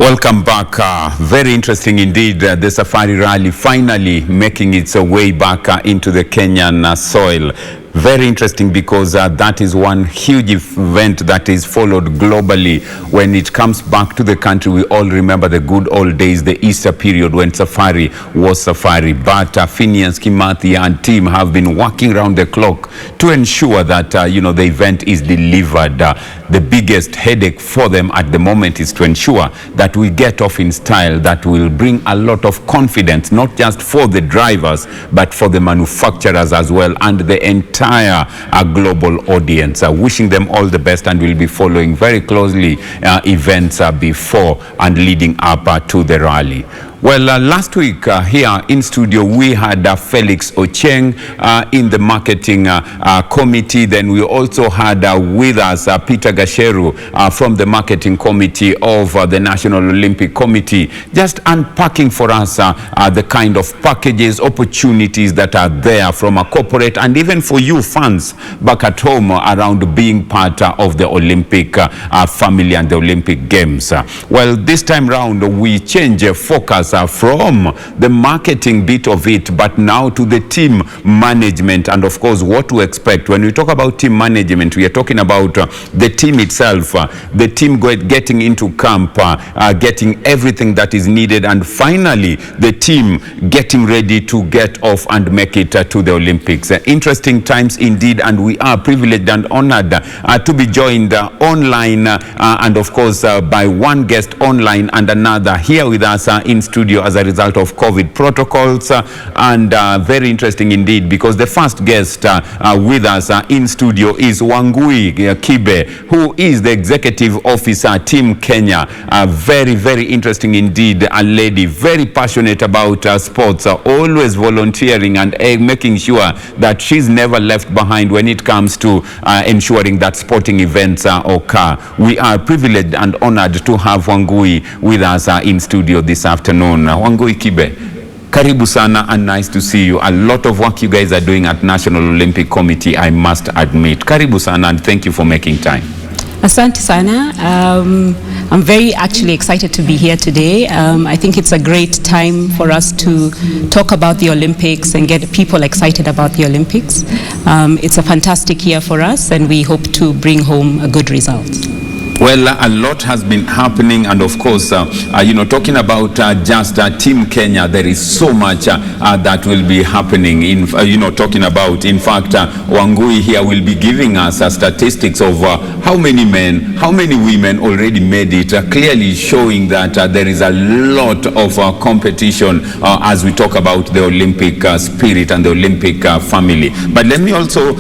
Welcome back. Very interesting indeed. The Safari Rally finally making its way back into the Kenyan soil. Very interesting because that is one huge event that is followed globally. When it comes back to the country, we all remember the good old days, the Easter period when Safari was Safari. But Phineas Kimathi and team have been working around the clock to ensure that the event is delivered. The biggest headache for them at the moment is to ensure that we get off in style that will bring a lot of confidence, not just for the drivers, but for the manufacturers as well, and the entire global audience. Wishing them all the best, and we'll be following very closely events before and leading up to the rally. Well, last week here in studio, we had Felix Ocheng in the marketing committee. Then we also had with us Peter Gasheru from the marketing committee of the National Olympic Committee, just unpacking for us the kind of packages, opportunities that are there from a corporate and even for you fans back at home around being part of the Olympic family and the Olympic Games. Well, this time round, we change focus from the marketing bit of it, but now to the team management and of course what to expect. When we talk about team management, we are talking about the team itself, the team getting into camp, getting everything that is needed, and finally the team getting ready to get off and make it to the Olympics. Interesting times indeed, and we are privileged and honored to be joined online and of course by one guest online and another here with us in studio as a result of COVID protocols, and very interesting indeed because the first guest with us in studio is Wangui Kibe, who is the executive officer Team Kenya. Very, very interesting indeed, a lady very passionate about sports, always volunteering and making sure that she's never left behind when it comes to ensuring that sporting events occur. We are privileged and honored to have Wangui with us in studio this afternoon. Wangui Kibe, karibu sana and nice to see you. A lot of work you guys are doing at National Olympic Committee, I must admit. Karibu sana and thank you for making time. Asante sana. I'm very actually excited to be here today. I think it's a great time for us to talk about the Olympics and get people excited about the Olympics. It's a fantastic year for us and we hope to bring home a good result. Well, a lot has been happening, and of course, talking about just Team Kenya, there is so much that will be happening. In talking about, in fact, Wangui here will be giving us statistics of how many men, how many women already made it, clearly showing that there is a lot of competition as we talk about the Olympic spirit and the Olympic family. But let me also,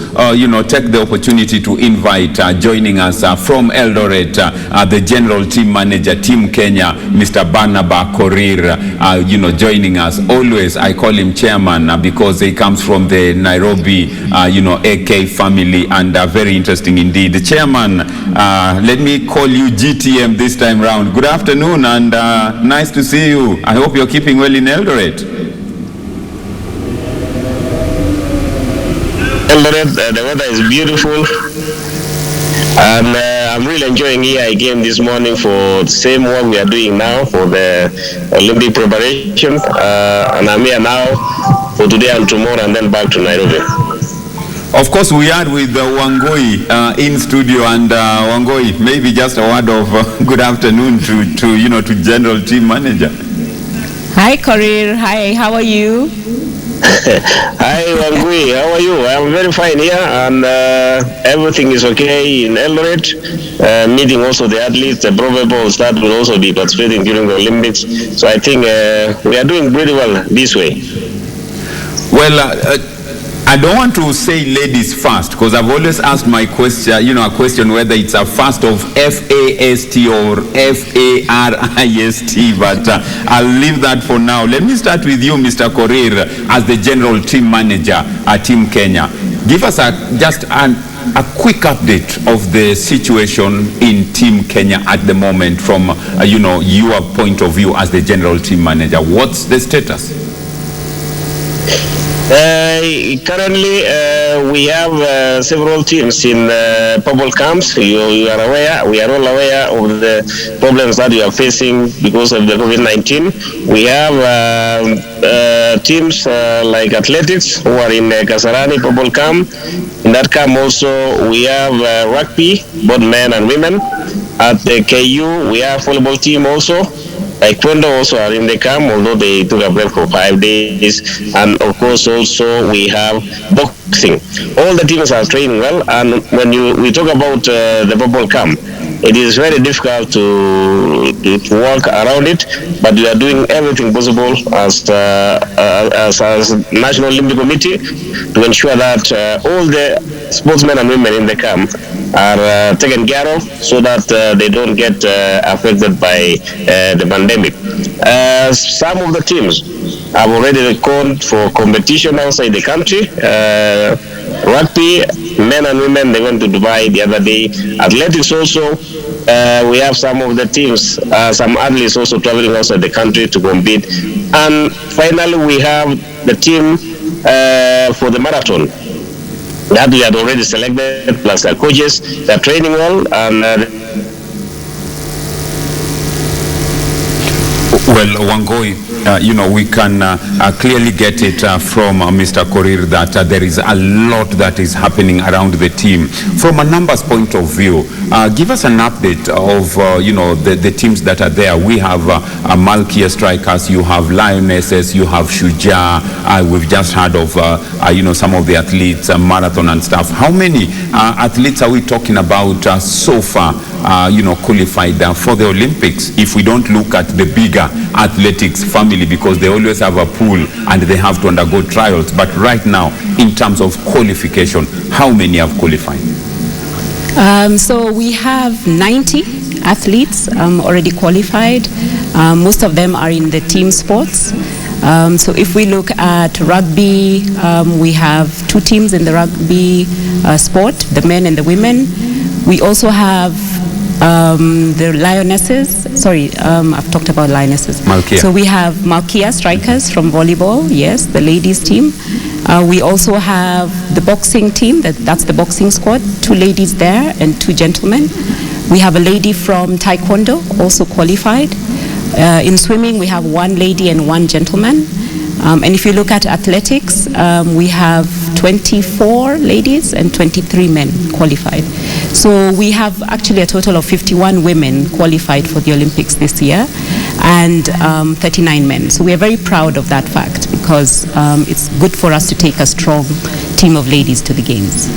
take the opportunity to invite joining us from Eldoret, the general team manager, Team Kenya, Mr. Barnabas Korir, joining us. Always, I call him chairman because he comes from the Nairobi, AK family, and very interesting indeed. The chairman, let me call you GTM this time round. Good afternoon and nice to see you. I hope you're keeping well in Eldoret. Eldoret, the weather is beautiful. And I'm really enjoying here again this morning for the same work we are doing now for the Olympic preparation. And I'm here now for today and tomorrow and then back to Nairobi. Of course, we are with Wangui in studio, and Wangui, maybe just a word of good afternoon to General Team Manager. Hi, Korir. Hi, how are you? Hi Wangui, how are you? I'm very fine here and everything is okay in Eldoret. Meeting also the athletes, the probable start will also be participating during the Olympics. So I think we are doing pretty well this way. Well, I don't want to say ladies first because I've always asked my question, a question whether it's a first of F-A-S-T or F-A-R-I-S-T, but I'll leave that for now. Let me start with you, Mr. Korir, as the general team manager at Team Kenya. Give us just a quick update of the situation in Team Kenya at the moment from, your point of view as the general team manager. What's the status? Currently, we have several teams in bubble camps. You are aware, we are all aware of the problems that we are facing because of the COVID-19. We have teams like athletics who are in Kasarani bubble camp. In that camp also, we have rugby, both men and women. At the KU, we have volleyball team also. Taekwondo also are in the camp, although they took a break for 5 days. And of course, also we have boxing. All the teams are training well. And when we talk about the bubble camp, it is very difficult to work around it, but we are doing everything possible as National Olympic Committee to ensure that all the sportsmen and women in the camp are taken care of so that they don't get affected by the pandemic. Some of the teams have already reckoned for competition outside the country. Rugby, men and women, they went to Dubai the other day. Athletics also, we have some of the teams, some athletes also traveling outside the country to compete. And finally, we have the team for the marathon that we had already selected, plus their coaches. They're training well, and well, Wangui, we can clearly get it from Mr. Korir that there is a lot that is happening around the team. From a numbers point of view, give us an update of, the teams that are there. We have Malkia strikers, you have Lionesses, you have Shuja. We've just heard of, some of the athletes, marathon and stuff. How many athletes are we talking about so far, qualified for the Olympics, if we don't look at the bigger athletics family, because they always have a pool and they have to undergo trials? But right now, in terms of qualification, how many have qualified? So we have 90 athletes already qualified. Most of them are in the team sports. So if we look at rugby, we have 2 teams in the rugby sport, the men and the women. We also have the Lionesses. Sorry, I've talked about Lionesses. Malkia. So we have Malkia strikers from volleyball, yes, the ladies team. We also have the boxing team, that's the boxing squad, 2 ladies there and 2 gentlemen. We have a lady from Taekwondo, also qualified. In swimming, we have 1 lady and 1 gentleman. And if you look at athletics, we have 24 ladies and 23 men qualified. So we have actually a total of 51 women qualified for the Olympics this year and 39 men. So we are very proud of that fact because it's good for us to take a strong team of ladies to the Games.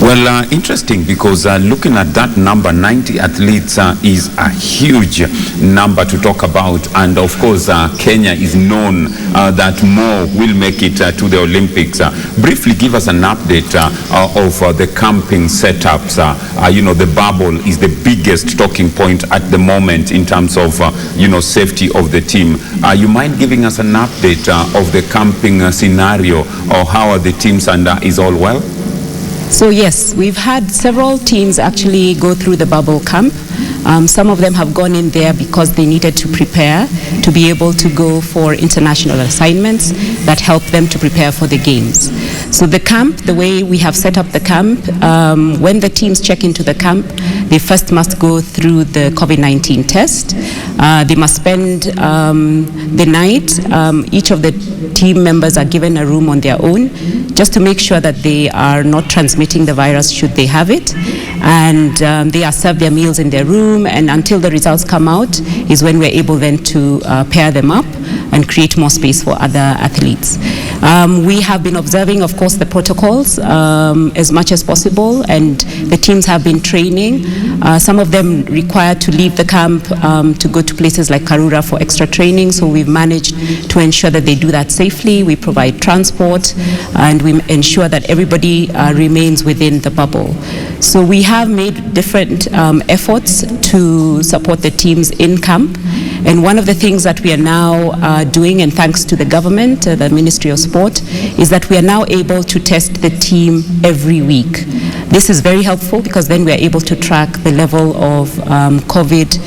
Well, interesting, because looking at that number, 90 athletes is a huge number to talk about. And of course, Kenya is known that more will make it to the Olympics. Briefly give us an update of the camping setups. The bubble is the biggest talking point at the moment in terms of, safety of the team. You mind giving us an update of the camping scenario, or how are the teams, and is all well? So yes, we've had several teams actually go through the bubble camp. Some of them have gone in there because they needed to prepare to be able to go for international assignments that help them to prepare for the Games. So the camp, the way we have set up the camp, when the teams check into the camp, they first must go through the COVID-19 test. They must spend the night. Each of the team members are given a room on their own, just to make sure that they are not transmitting the virus should they have it. And they are served their meals in their room, and until the results come out is when we're able then to pair them up and create more space for other athletes. We have been observing, of course, the protocols as much as possible, and the teams have been training. Some of them required to leave the camp to go to places like Karura for extra training, so we've managed to ensure that they do that safely. We provide transport, and we ensure that everybody remains within the bubble. So we have made different efforts to support the teams in camp, and one of the things that we are now doing, and thanks to the government, the Ministry of Sport, is that we are now able to test the team every week. This is very helpful because then we are able to track the level of COVID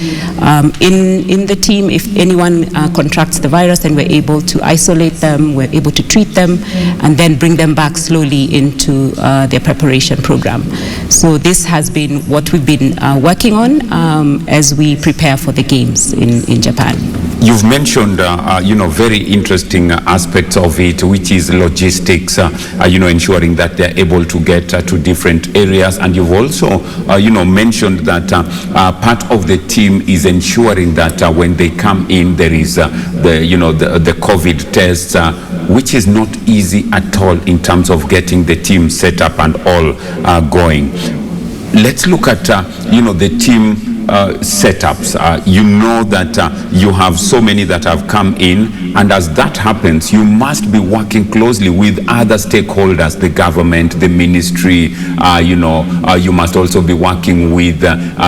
in the team. If anyone contracts the virus, then we're able to isolate them, we're able to treat them, and then bring them back slowly into their preparation program. So this has been what we've been working on as we prepare for the games in Japan. You've mentioned, very interesting aspects of it, which is logistics, ensuring that they're able to get to different areas. And you've also, mentioned that part of the team is ensuring that when they come in, there is the COVID tests, which is not easy at all in terms of getting the team set up and all going. Let's look at, the team setups. You know that you have so many that have come in, and as that happens, you must be working closely with other stakeholders, the government, the ministry. You must also be working with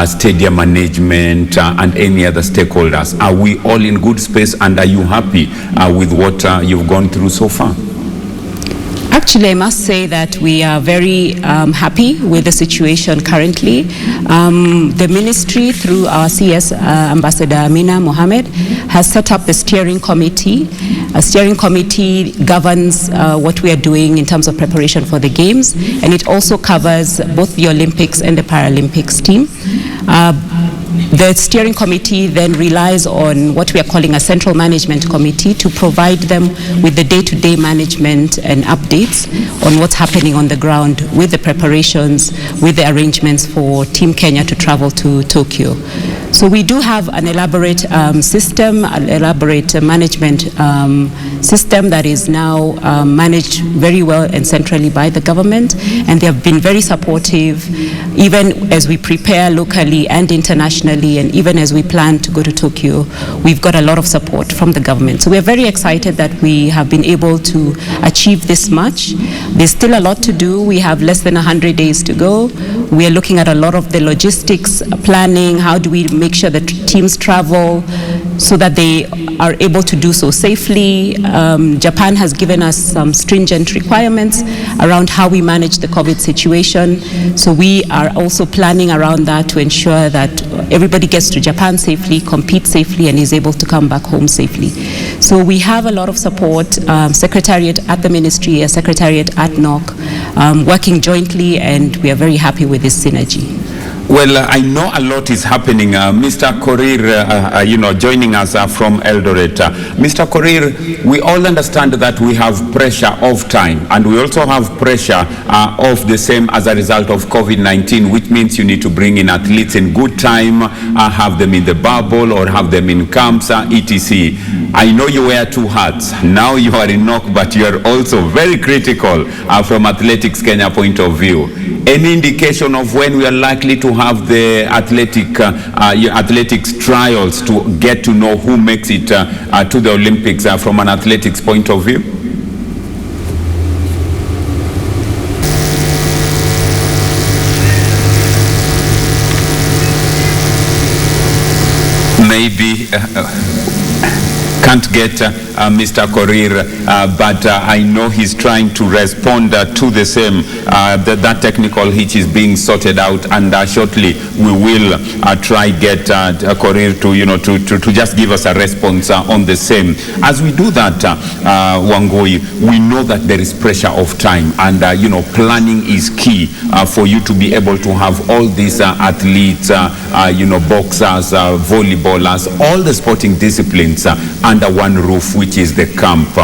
stadium management and any other stakeholders. Are we all in good space, and are you happy with what you've gone through so far? Actually, I must say that we are very happy with the situation currently. The ministry, through our CS, Ambassador Amina Mohammed, has set up the steering committee. A steering committee governs what we are doing in terms of preparation for the games, and it also covers both the Olympics and the Paralympics team. The steering committee then relies on what we are calling a central management committee to provide them with the day-to-day management and updates on what's happening on the ground with the preparations, with the arrangements for Team Kenya to travel to Tokyo. So we do have an elaborate system, an elaborate management system that is now managed very well and centrally by the government, and they have been very supportive, even as we prepare locally and internationally, and even as we plan to go to Tokyo. We've got a lot of support from the government. So we're very excited that we have been able to achieve this much. There's still a lot to do. We have less than 100 days to go. We are looking at a lot of the logistics planning. How do we make sure that teams travel so that they are able to do so safely? Japan has given us some stringent requirements around how we manage the COVID situation. So we are also planning around that to ensure that everybody gets to Japan safely, competes safely, and is able to come back home safely. So we have a lot of support, Secretariat at the Ministry, a Secretariat at NOCK, working jointly, and we are very happy with this synergy. Well, I know a lot is happening. Mr. Korir, joining us from Eldoret. Mr. Korir, we all understand that we have pressure of time, and we also have pressure of the same as a result of COVID-19, which means you need to bring in athletes in good time, have them in the bubble or have them in camps, etc. I know you wear two hats. Now you are in NOCK, but you are also very critical from Athletics Kenya point of view. Any indication of when we are likely to have the athletics trials to get to know who makes it to the Olympics from an athletics point of view? Maybe can't get Mr. Korir, but I know he's trying to respond to the same. That technical hitch is being sorted out, and shortly we will try get Korir to just give us a response on the same. As we do that, Wangui, we know that there is pressure of time, and planning is key for you to be able to have all these athletes, boxers, volleyballers, all the sporting disciplines under one roof, which is the camp.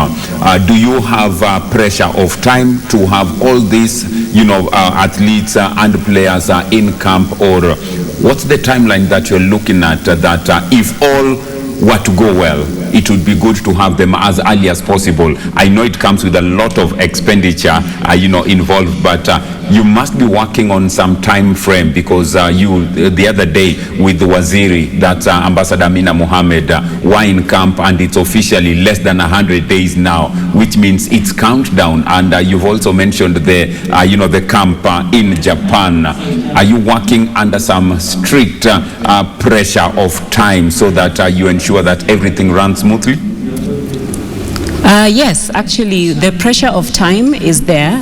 Do you have pressure of time to have all these, athletes and players in camp, or what's the timeline that you're looking at that if all were to go well, it would be good to have them as early as possible? I know it comes with a lot of expenditure, involved, but you must be working on some time frame, because the other day with the Waziri, that's Ambassador Amina Mohammed, were in camp, and it's officially less than 100 days now, which means it's countdown. And you've also mentioned the camp in Japan. Are you working under some strict pressure of time so that you ensure that everything runs smoothly? Yes, actually, the pressure of time is there.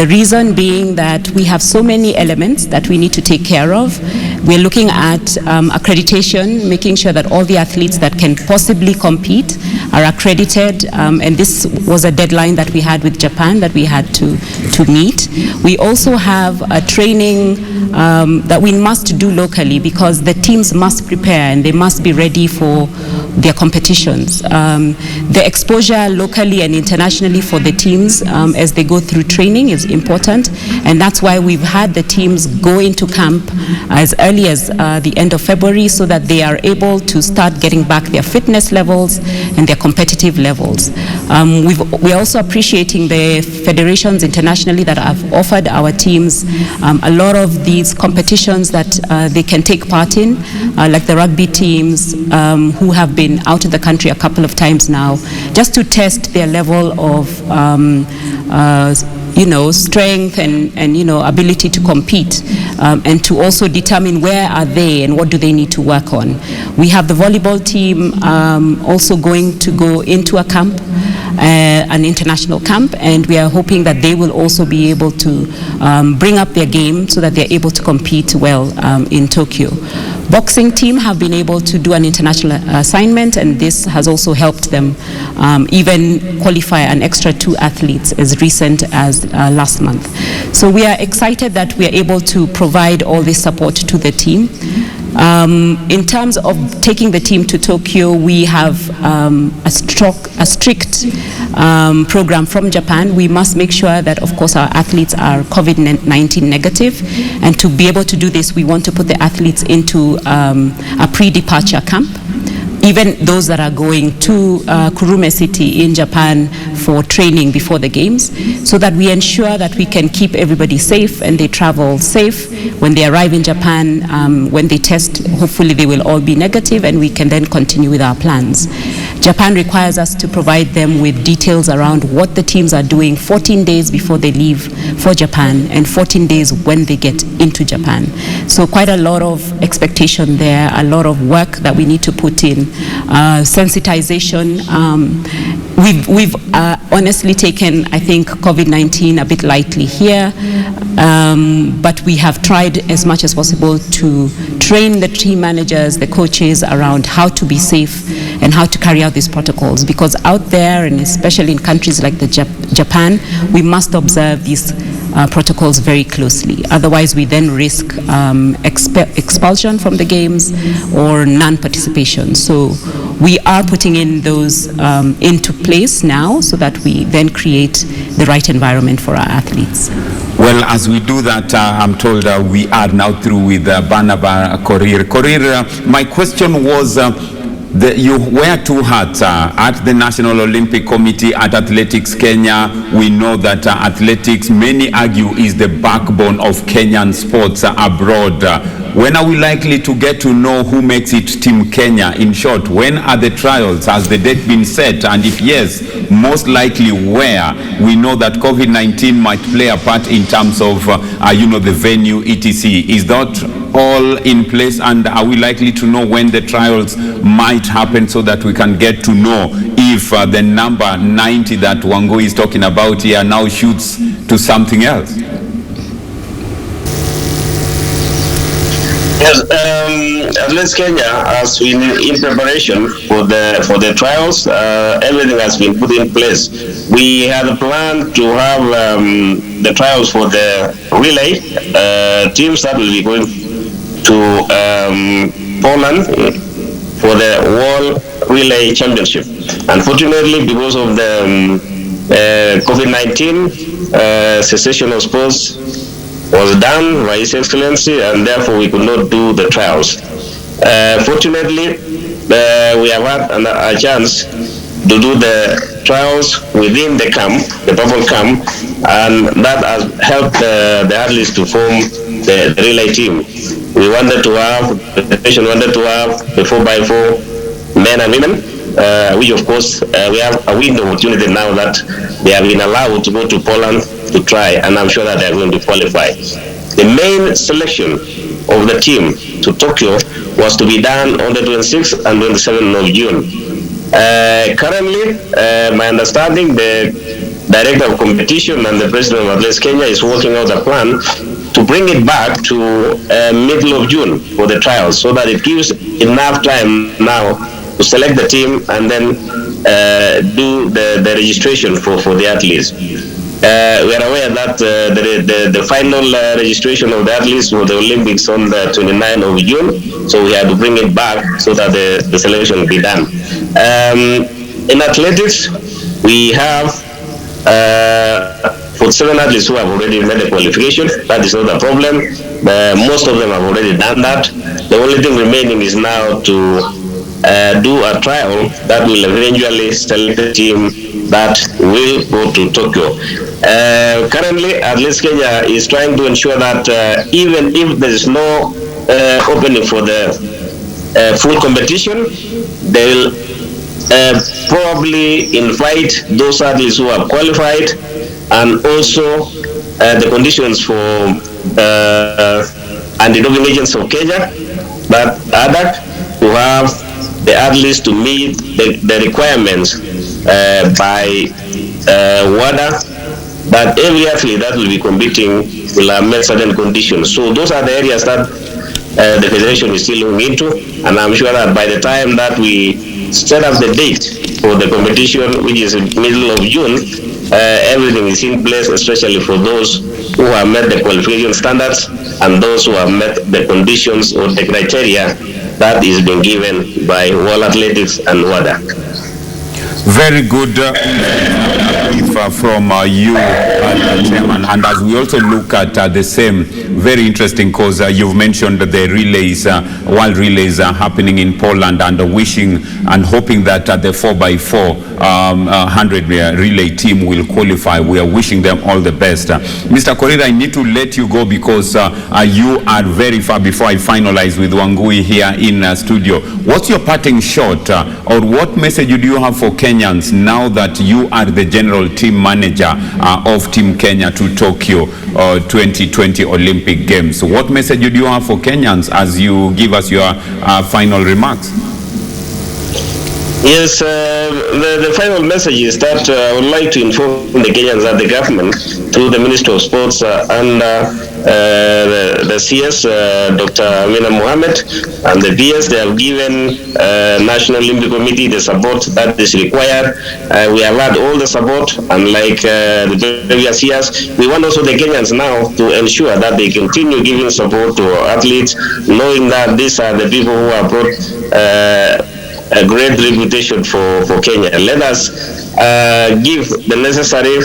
The reason being that we have so many elements that we need to take care of. We're looking at accreditation, making sure that all the athletes that can possibly compete are accredited, and this was a deadline that we had with Japan that we had to meet. We also have a training that we must do locally, because the teams must prepare and they must be ready for their competitions. The exposure locally and internationally for the teams as they go through training is important, and that's why we've had the teams go into camp as early as the end of February, so that they are able to start getting back their fitness levels and their competitive levels. We're also appreciating the federations internationally that have offered our teams a lot of these competitions that they can take part in, like the rugby teams who have been out of the country a couple of times now, just to test their level of strength and ability to compete, and to also determine where are they and what do they need to work on. We have the volleyball team also going to go into a camp, an international camp, and we are hoping that they will also be able to bring up their game so that they're able to compete well in Tokyo. Boxing team have been able to do an international assignment, and this has also helped them even qualify an extra 2 athletes as recent as last month. So we are excited that we are able to provide all this support to the team. In terms of taking the team to Tokyo, we have a strict program from Japan. We must make sure that, of course, our athletes are COVID-19 negative, and to be able to do this, we want to put the athletes into a pre-departure camp. Even those that are going to Kurume City in Japan for training before the games, so that we ensure that we can keep everybody safe and they travel safe. When they arrive in Japan, when they test, hopefully they will all be negative, and we can then continue with our plans. Japan requires us to provide them with details around what the teams are doing 14 days before they leave for Japan and 14 days when they get into Japan. So quite a lot of expectation there, a lot of work that we need to put in. Sensitization. We've honestly taken, I think, COVID-19 a bit lightly here, but we have tried as much as possible to train the team managers, the coaches around how to be safe and how to carry out these protocols, because out there, and especially in countries like Japan, we must observe these protocols very closely. Otherwise, we then risk expulsion from the games or non-participation. So we are putting in those into place now, so that we then create the right environment for our athletes. Well, as we do that, I'm told we are now through with Barnabas, Korir. Korir, my question was, you wear 2 hats at the National Olympic Committee, at Athletics Kenya. We know that athletics, many argue, is the backbone of Kenyan sports abroad. When are we likely to get to know who makes it Team Kenya? In short, when are the trials? Has the date been set? And if yes, most likely where? We know that COVID-19 might play a part in terms of, the venue, etc. Is that all in place, and are we likely to know when the trials might happen, so that we can get to know if the number 90 that Wangui is talking about here now shoots to something else? Yes, Athletics Kenya has been in preparation for the trials. Everything has been put in place. We had a plan to have the trials for the relay teams that will be going to Poland for the World Relay Championship. Unfortunately, because of the COVID-19, cessation of sports was done by His Excellency, and therefore we could not do the trials. Fortunately, we have had a chance to do the trials within the camp, the purple camp, and that has helped the athletes to form the relay team. We wanted to have, the nation wanted to have the 4x4 men and women, which of course we have a window opportunity now that they have been allowed to go to Poland to try, and I'm sure that they are going to qualify. The main selection of the team to Tokyo was to be done on the 26th and 27th of June. Currently, my understanding, the director of competition and the president of Athletics Kenya is working out a plan to bring it back to middle of June for the trials, so that it gives enough time now to select the team and then do the registration for the athletes. We are aware that the final registration of the athletes for the Olympics on the 29th of June, so we have to bring it back so that the selection will be done. In athletics, we have 47 athletes who have already made the qualification. That is not a problem. Most of them have already done that. The only thing remaining is now to do a trial that will eventually select the team that will go to Tokyo. Currently, Athletics Kenya is trying to ensure that even if there is no opening for the full competition, they will probably invite those athletes who are qualified, and also the conditions for anti-doping agents of Kenya, but ADAC, to have the athletes to meet the requirements by WADA, but every athlete that will be competing will have met certain conditions. So those are the areas that the federation is still looking into, and I'm sure that by the time that we set up the date for the competition, which is in middle of June, everything is in place, especially for those who have met the qualification standards and those who have met the conditions or the criteria that is being given by World Athletics and WADA. Very good from you, Chairman. And as we also look at the same, very interesting, because you've mentioned the relays, world relays are happening in Poland, and wishing and hoping that the 4x4 100 relay team will qualify. We are wishing them all the best. Mr. Korir, I need to let you go because you are very far before I finalize with Wangui here in studio. What's your parting shot, or what message do you have for Kenyans now that you are the general team manager of Team Kenya to Tokyo 2020 Olympic Games? What message do you have for Kenyans as you give us your final remarks? Yes, the final message is that I would like to inform the Kenyans that the government, through the Minister of Sports and the CS, Dr. Amina Mohammed, and the PS, they have given National Olympic Committee the support that is required. We have had all the support, unlike the previous years. We want also the Kenyans now to ensure that they continue giving support to our athletes, knowing that these are the people who have brought a great reputation for Kenya. Let us give the necessary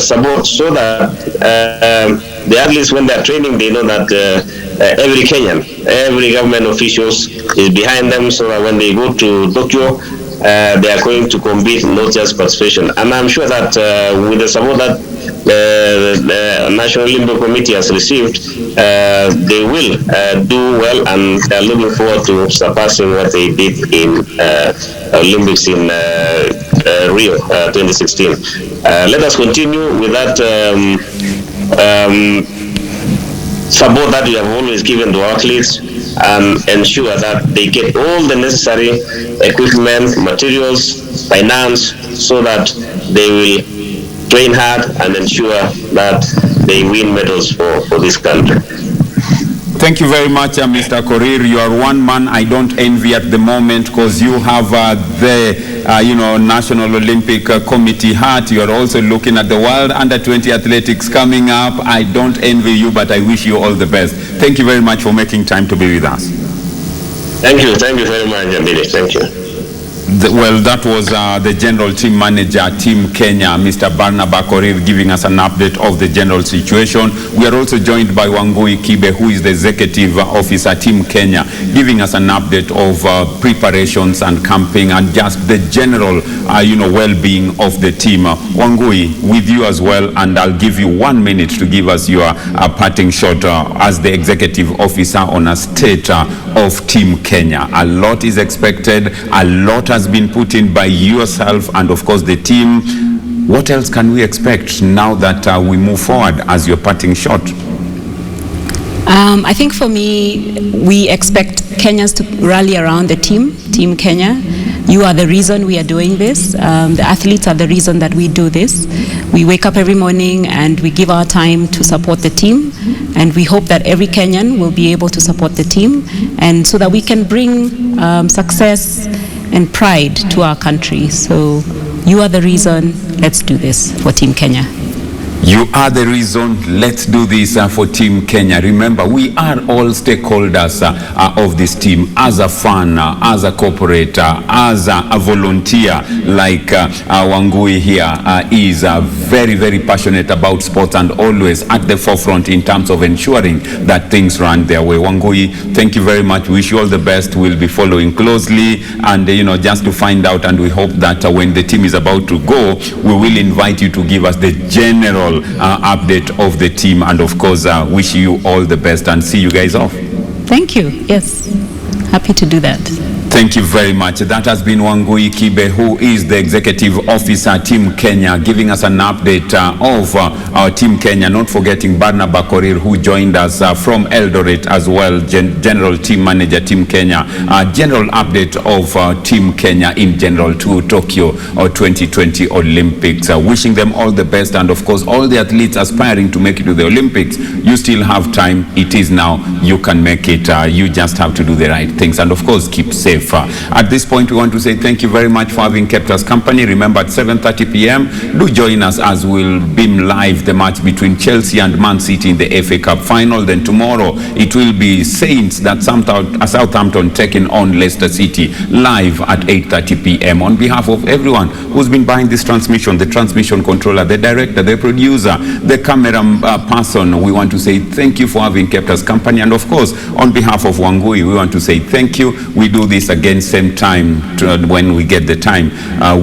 support so that the athletes, when they are training, they know that every Kenyan, every government officials is behind them, so that when they go to Tokyo, they are going to compete, not just participation. And I'm sure that with the support that the National Olympic Committee has received, they will do well, and they are looking forward to surpassing what they did in Olympics in Rio 2016. Let us continue with that support that we have always given to our athletes, and ensure that they get all the necessary equipment, materials, finance, so that they will train hard and ensure that they win medals for this country. Thank you very much, Mr. Korir. You are one man I don't envy at the moment, because you have the National Olympic Committee hat. You are also looking at the World Under-20 Athletics coming up. I don't envy you, but I wish you all the best. Thank you very much for making time to be with us. Thank you very much, Apidi. Thank you. Well, that was the General Team Manager, Team Kenya, Mr. Barnabas Korir, giving us an update of the general situation. We are also joined by Wangui Kibe, who is the Executive Officer, Team Kenya, giving us an update of preparations and camping and just the general, well-being of the team. Wangui, with you as well, and I'll give you 1 minute to give us your parting shot as the Executive Officer on a state of Team Kenya. A lot is expected, a lot has been put in by yourself and of course the team. What else can we expect now that we move forward as your parting shot? I think for me, we expect Kenyans to rally around the Team Kenya. You are the reason we are doing this. The athletes are the reason that we do this. We wake up every morning and we give our time to support the team, and we hope that every Kenyan will be able to support the team, and so that we can bring success and pride to our country. So you are the reason. Let's do this for Team Kenya. You are the reason. Let's do this for Team Kenya. Remember, we are all stakeholders of this team. As a fan, as a corporate, as a volunteer, like Wangui here is very, very passionate about sports and always at the forefront in terms of ensuring that things run their way. Wangui, thank you very much. Wish you all the best. We'll be following closely, and just to find out, and we hope that when the team is about to go, we will invite you to give us the general update of the team, and of course wish you all the best and see you guys off. Thank you. Yes, happy to do that. Thank you very much. That has been Wangui Kibe, who is the Executive Officer, Team Kenya, giving us an update of our Team Kenya, not forgetting Barnabas Korir, who joined us from Eldoret as well, General Team Manager, Team Kenya. General update of Team Kenya in general to Tokyo 2020 Olympics. Wishing them all the best, and of course all the athletes aspiring to make it to the Olympics, you still have time. It is now. You can make it. You just have to do the right things, and of course keep safe. At this point, we want to say thank you very much for having kept us company. Remember, at 7:30 p.m, do join us as we'll beam live the match between Chelsea and Man City in the FA Cup final. Then tomorrow, it will be Saints that Southampton taking on Leicester City live at 8:30 p.m. On behalf of everyone who's been behind this transmission, the transmission controller, the director, the producer, the camera person, we want to say thank you for having kept us company. And of course, on behalf of Wangui, we want to say thank you. We do this again same time when we get the time.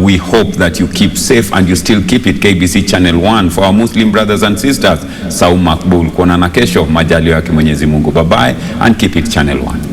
We hope that you keep safe and you still keep it KBC Channel 1 for our Muslim brothers and sisters. Saumu makbul. Kuonana kesho, majaliwa yake Mwenyezi Mungu. Bye bye and keep it Channel 1.